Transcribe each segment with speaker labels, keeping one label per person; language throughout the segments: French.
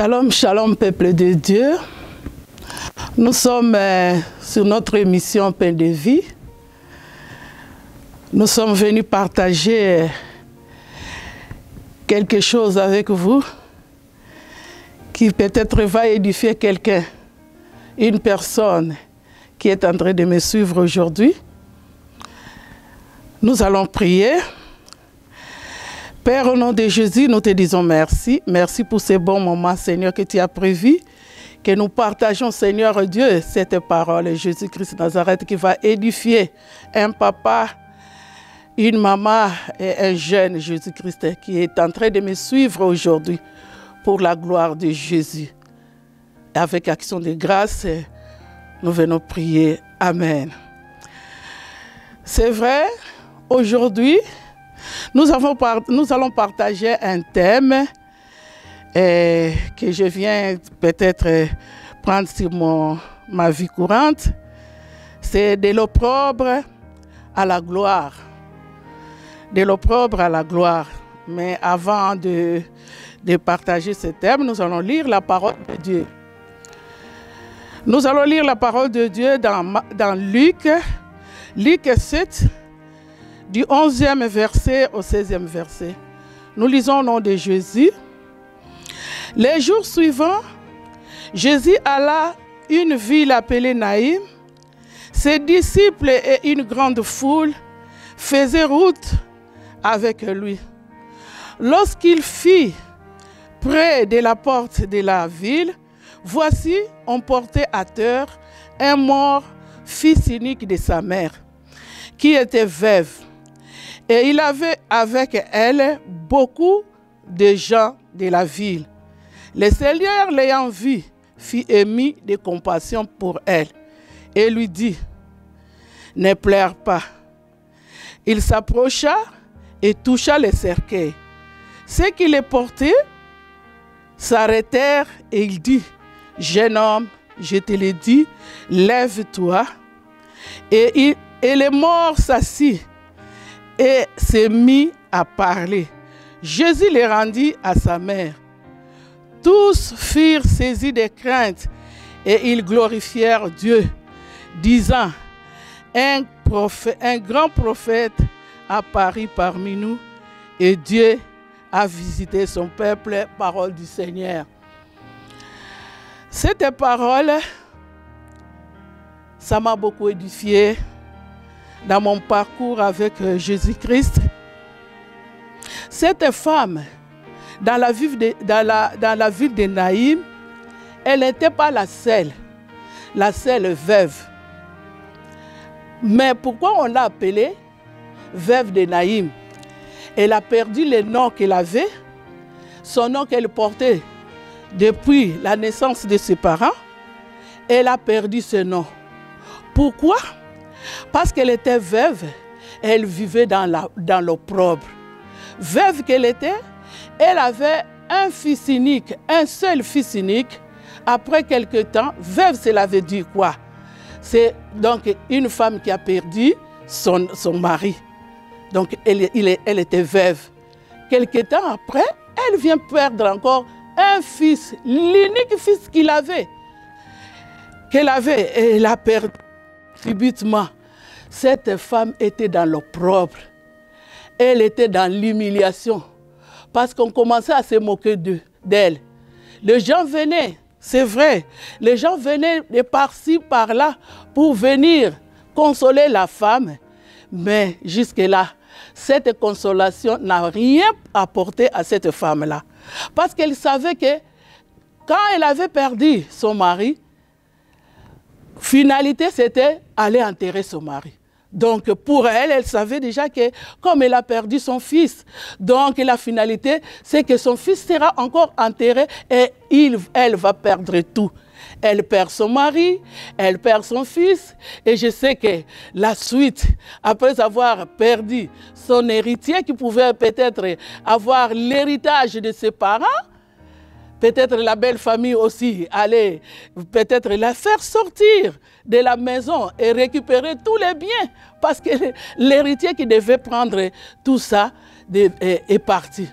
Speaker 1: Shalom, shalom, peuple de Dieu. Nous sommes sur notre émission Pain de vie. Nous sommes venus partager quelque chose avec vous qui peut-être va édifier quelqu'un, une personne qui est en train de me suivre aujourd'hui. Nous allons prier. Père, au nom de Jésus, nous te disons merci. Merci pour ces bons moments, Seigneur, que tu as prévus. Que nous partageons, Seigneur Dieu, cette parole, Jésus-Christ de Nazareth, qui va édifier un papa, une maman et un jeune Jésus-Christ qui est en train de me suivre aujourd'hui pour la gloire de Jésus. Avec action de grâce, nous venons prier. Amen. C'est vrai, aujourd'hui, nous allons partager un thème que je viens peut-être prendre sur ma vie courante. C'est de l'opprobre à la gloire. De l'opprobre à la gloire. Mais avant de partager ce thème, nous allons lire la parole de Dieu. Nous allons lire la parole de Dieu dans Luc 7, du 11e verset au 16e verset. Nous lisons au nom de Jésus. Les jours suivants, Jésus alla à une ville appelée Naïm. Ses disciples et une grande foule faisaient route avec lui. Lorsqu'il fit près de la porte de la ville, voici, on portait à terre un mort, fils unique de sa mère, qui était veuve. Et il avait avec elle beaucoup de gens de la ville. Le Seigneur, l'ayant vue, fit ému de compassion pour elle et lui dit, « Ne pleure pas. » Il s'approcha et toucha le cercueil. Ceux qui les portaient s'arrêtèrent et il dit, « Jeune homme, je te le dis, lève-toi. » Et le mort s'assit et s'est mis à parler. Jésus les rendit à sa mère. Tous furent saisis de crainte et ils glorifièrent Dieu, disant, un grand prophète apparut parmi nous et Dieu a visité son peuple. Parole du Seigneur. Cette parole, ça m'a beaucoup édifié dans mon parcours avec Jésus-Christ. Cette femme, dans la ville de Naïm, elle n'était pas la seule veuve. Mais pourquoi on l'a appelée veuve de Naïm? Elle a perdu le nom qu'elle avait, son nom qu'elle portait depuis la naissance de ses parents. Elle a perdu ce nom. Pourquoi? Parce qu'elle était veuve, elle vivait dans l'opprobre. Veuve qu'elle était, elle avait un fils unique, un seul fils unique. Après quelque temps, veuve, cela veut dire quoi? C'est donc une femme qui a perdu son mari. Donc elle était veuve. Quelque temps après, elle vient perdre encore un fils, l'unique fils qu'elle avait. Et elle a perdu subitement. Cette femme était dans l'opprobre. Elle était dans l'humiliation. Parce qu'on commençait à se moquer d'elle. Les gens venaient, c'est vrai, les gens venaient de par-ci, par-là pour venir consoler la femme. Mais jusque-là, cette consolation n'a rien apporté à cette femme-là. Parce qu'elle savait que quand elle avait perdu son mari, finalité, c'était aller enterrer son mari. Donc, pour elle, elle savait déjà que comme elle a perdu son fils, donc la finalité, c'est que son fils sera encore enterré et elle va perdre tout. Elle perd son mari, elle perd son fils, et je sais que la suite, après avoir perdu son héritier, qui pouvait peut-être avoir l'héritage de ses parents, peut-être la belle famille aussi allait peut-être la faire sortir de la maison et récupérer tous les biens parce que l'héritier qui devait prendre tout ça est parti.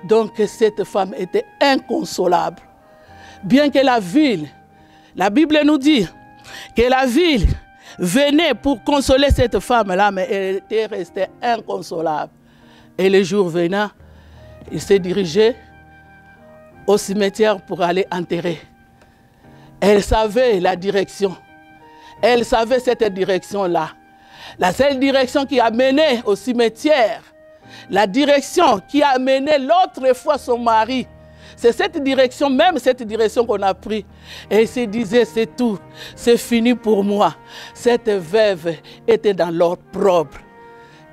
Speaker 1: Donc cette femme était inconsolable. Bien que la ville, la Bible nous dit que la ville venait pour consoler cette femme-là, mais elle était restée inconsolable. Et le jour venant, il s'est dirigé au cimetière pour aller enterrer. Elle savait la direction. Elle savait cette direction-là. La seule direction qui a mené au cimetière, la direction qui a mené l'autre fois son mari, c'est cette direction, même cette direction qu'on a prise. Et il se disait, c'est tout, c'est fini pour moi. Cette veuve était dans l'opprobre.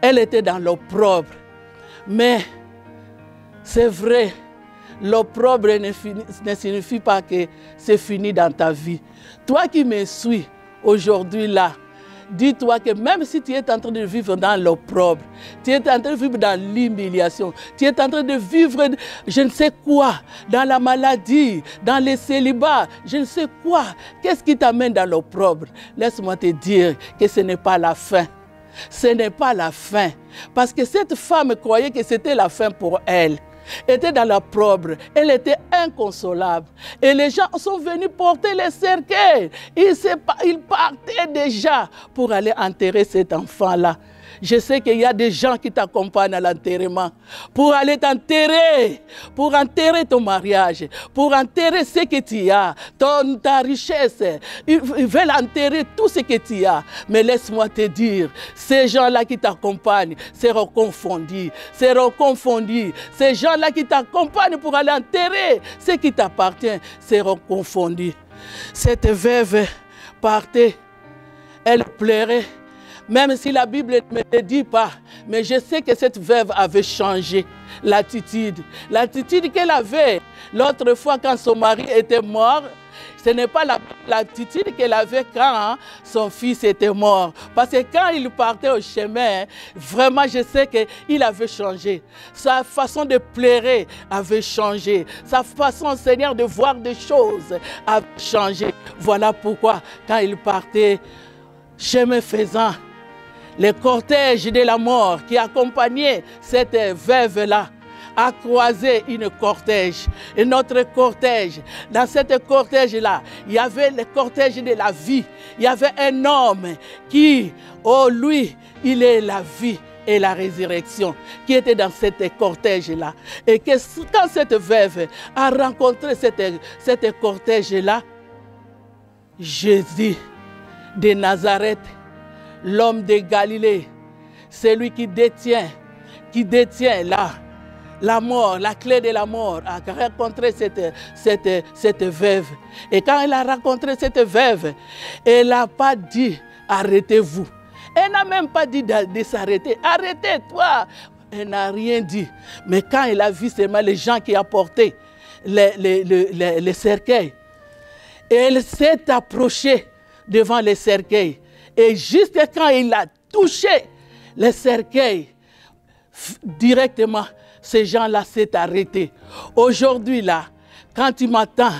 Speaker 1: Elle était dans l'opprobre. Mais c'est vrai, l'opprobre ne signifie pas que c'est fini dans ta vie. Toi qui me suis aujourd'hui là, dis-toi que même si tu es en train de vivre dans l'opprobre, tu es en train de vivre dans l'humiliation, tu es en train de vivre je ne sais quoi, dans la maladie, dans le célibat, je ne sais quoi, qu'est-ce qui t'amène dans l'opprobre? Laisse-moi te dire que ce n'est pas la fin. Ce n'est pas la fin. Parce que cette femme croyait que c'était la fin pour elle. Était dans l'opprobre, elle était inconsolable. Et les gens sont venus porter les cercueils. Ils partaient déjà pour aller enterrer cet enfant-là. Je sais qu'il y a des gens qui t'accompagnent à l'enterrement pour aller t'enterrer, pour enterrer ton mariage, pour enterrer ce que tu as, ta richesse. Ils veulent enterrer tout ce que tu as. Mais laisse-moi te dire, ces gens-là qui t'accompagnent seront confondus, seront confondus. Ces gens-là qui t'accompagnent pour aller enterrer ce qui t'appartient seront confondus. Cette veuve partait, elle pleurait. Même si la Bible ne me le dit pas, mais je sais que cette veuve avait changé l'attitude. L'attitude qu'elle avait l'autre fois quand son mari était mort, ce n'est pas l'attitude qu'elle avait quand son fils était mort. Parce que quand il partait au chemin, vraiment je sais qu'il avait changé. Sa façon de pleurer avait changé. Sa façon, Seigneur, de voir des choses avait changé. Voilà pourquoi quand il partait, chemin faisant, le cortège de la mort qui accompagnait cette veuve-là a croisé une cortège, un autre cortège. Dans cette cortège-là, il y avait le cortège de la vie. Il y avait un homme qui, oh lui, il est la vie et la résurrection, qui était dans cette cortège-là. Et que quand cette veuve a rencontré cette cortège-là, Jésus de Nazareth, l'homme de Galilée, celui qui détient la mort, la clé de la mort, a rencontré cette veuve. Et quand elle a rencontré cette veuve, elle n'a pas dit arrêtez-vous. Elle n'a même pas dit de s'arrêter. Arrêtez-toi. Elle n'a rien dit. Mais quand elle a vu seulement les gens qui apportaient les cercueils, elle s'est approchée devant les cercueils. Et juste quand il a touché les cercueils, directement, ces gens-là s'est arrêtés. Aujourd'hui, là, quand tu m'attends,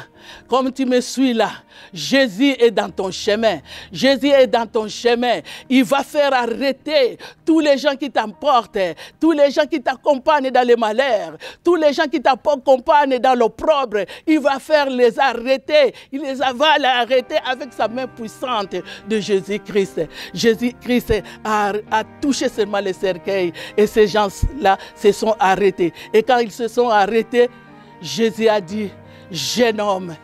Speaker 1: comme tu me suis là, Jésus est dans ton chemin. Jésus est dans ton chemin. Il va faire arrêter tous les gens qui t'emportent, tous les gens qui t'accompagnent dans les malheurs, tous les gens qui t'accompagnent dans l'opprobre. Il va faire les arrêter. Il va les arrêter avec sa main puissante de Jésus-Christ. Jésus-Christ a touché seulement les cercueils et ces gens-là se sont arrêtés. Et quand ils se sont arrêtés, Jésus a dit, jeune homme,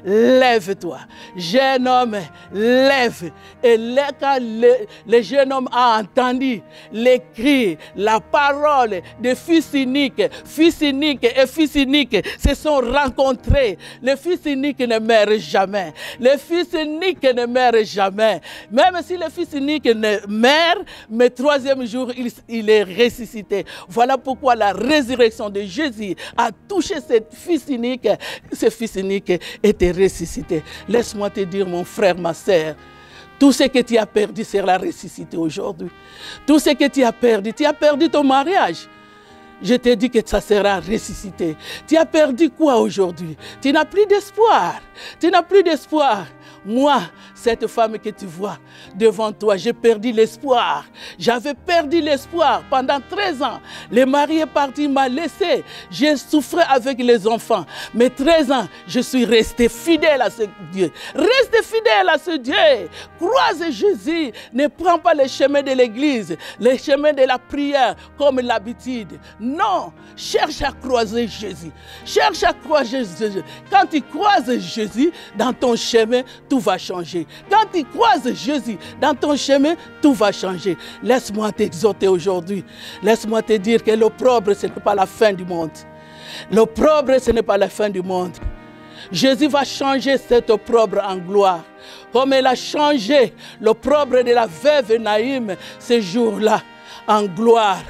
Speaker 1: lève-toi. Jeune homme, lève. Et là, quand le jeune homme a entendu les cris, la parole des fils uniques et fils uniques se sont rencontrés. Le fils unique ne meurt jamais. Le fils unique ne meurt jamais. Même si le fils unique ne meurt, mais troisième jour, il est ressuscité. Voilà pourquoi la résurrection de Jésus a touché ce fils unique. Ce fils unique était ressuscité. Laisse-moi te dire, mon frère, ma sœur, tout ce que tu as perdu sera ressuscité aujourd'hui. Tout ce que tu as perdu ton mariage. Je te dis que ça sera ressuscité. Tu as perdu quoi aujourd'hui? Tu n'as plus d'espoir. Tu n'as plus d'espoir. Moi, cette femme que tu vois devant toi, j'ai perdu l'espoir. J'avais perdu l'espoir pendant 13 ans. Le mari est parti, il m'a laissé. J'ai souffert avec les enfants. Mais 13 ans, je suis resté fidèle à ce Dieu. Reste fidèle à ce Dieu. Croise Jésus. Ne prends pas le chemin de l'église, le chemin de la prière comme l'habitude. Non, cherche à croiser Jésus. Cherche à croiser Jésus. Quand tu croises Jésus dans ton chemin, tout va changer. Quand tu croises Jésus dans ton chemin, tout va changer. Laisse-moi t'exhorter aujourd'hui. Laisse-moi te dire que l'opprobre, ce n'est pas la fin du monde. L'opprobre, ce n'est pas la fin du monde. Jésus va changer cet opprobre en gloire. Comme il a changé l'opprobre de la veuve Naïm ce jour-là en gloire.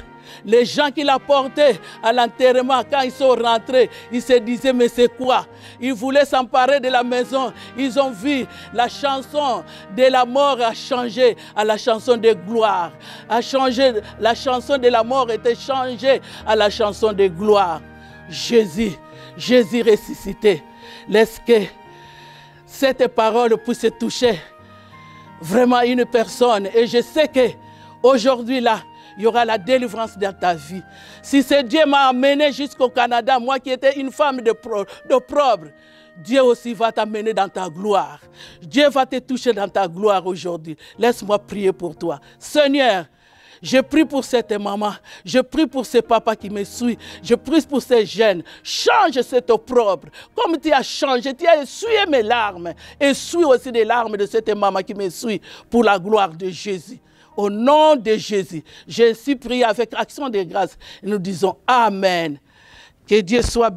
Speaker 1: Les gens qui l'apportaient à l'enterrement, quand ils sont rentrés, ils se disaient, mais c'est quoi? Ils voulaient s'emparer de la maison. Ils ont vu la chanson de la mort a changé à la chanson de gloire. A changé, la chanson de la mort était changée à la chanson de gloire. Jésus ressuscité. Laisse que cette parole puisse toucher vraiment une personne. Et je sais qu'aujourd'hui, là, il y aura la délivrance dans ta vie. Si ce Dieu m'a amené jusqu'au Canada, moi qui étais une femme d'opprobre, Dieu aussi va t'amener dans ta gloire. Dieu va te toucher dans ta gloire aujourd'hui. Laisse-moi prier pour toi. Seigneur, je prie pour cette maman, je prie pour ce papa qui me suit, je prie pour ces jeunes. Change cet opprobre. Comme tu as changé, tu as essuyé mes larmes. Essuie aussi les larmes de cette maman qui me suit pour la gloire de Jésus. Au nom de Jésus, je suis prié avec action de grâce. Et nous disons Amen. Que Dieu soit béni.